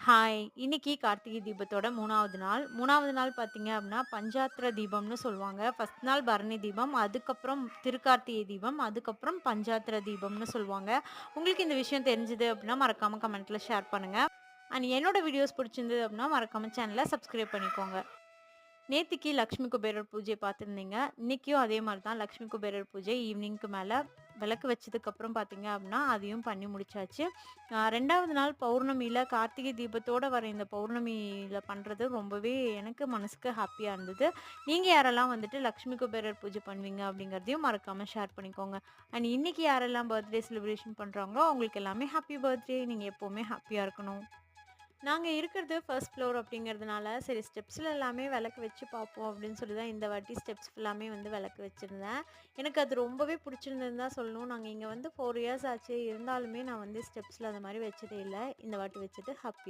Hi! இன்னைக்கு கார்த்திகை தீபத்தோட 3வது நாள். 3வது நாள் பார்த்தீங்க அப்டின்னா, பஞ்சாத்ர தீபம்னு சொல்லுவாங்க. ஃபர்ஸ்ட் நாள் பரணி தீபம், அதுக்கப்புறம் திருக்கார்த்திகை தீபம், அதுக்கப்புறம் பஞ்சாத்ர தீபம்னு சொல்லுவாங்க. உங்களுக்கு இந்த விஷயம் தெரிஞ்சது அப்டின்னா, மறக்காம கமெண்ட்ல ஷேர் பண்ணுங்க. அண்ட் என்னோட வீடியோஸ் பிடிச்சிருந்தது அப்டின்னா, மறக்காம சேனல சப்ஸ்கிரைப் பண்ணிக்கோங்க. நேத்திக்கு லக்ஷ்மி குபேரர் பூஜை பார்த்துருந்தீங்க. இன்னைக்கும் அதே மாரி தான் லக்ஷ்மி குபேரர் பூஜை ஈவினிங்க்கு மேல விளக்கு வச்சதுக்கப்புறம் பார்த்தீங்க அப்டின்னா, அதையும் பண்ணி முடிச்சாச்சு. 2வது நாள் பௌர்ணமியில கார்த்திகை தீபத்தோட வர இந்த பௌர்ணமியில பண்றது ரொம்பவே எனக்கு மனசுக்கு ஹாப்பியா இருந்தது. நீங்க யாரெல்லாம் வந்துட்டு லக்ஷ்மி குபேரர் பூஜை பண்ணுவீங்க அப்படிங்கிறதையும் மறக்காம ஷேர் பண்ணிக்கோங்க. அண்ட் இன்னைக்கு யாரெல்லாம் பர்த்டே செலிப்ரேஷன் பண்றாங்களோ, அவங்களுக்கு எல்லாமே ஹாப்பி பர்த்டே. நீங்க எப்பவுமே ஹாப்பியா இருக்கணும். நாங்க இருக்கிறது ஃபர்ஸ்ட் ஃப்ளோர் அப்படிங்கிறதுனால, சரி ஸ்டெப்ஸ்ல எல்லாமே விளக்கு வச்சு பார்ப்போம் அப்படின்னு சொல்லி தான் இந்த வாட்டி ஸ்டெப்ஸ் ஃபுல்லாமே வந்து விளக்கு வச்சிருந்தேன். எனக்கு அது ரொம்பவே பிடிச்சிருந்ததுன்னு தான் சொல்லணும். நாங்க இங்க வந்து 4 இயர்ஸ் ஆச்சு. இருந்தாலுமே நான் வந்து ஸ்டெப்ஸ்ல அந்த மாரி வச்சதே இல்ல. இந்த வாட்டி வச்சுட்டு ஹாப்பியா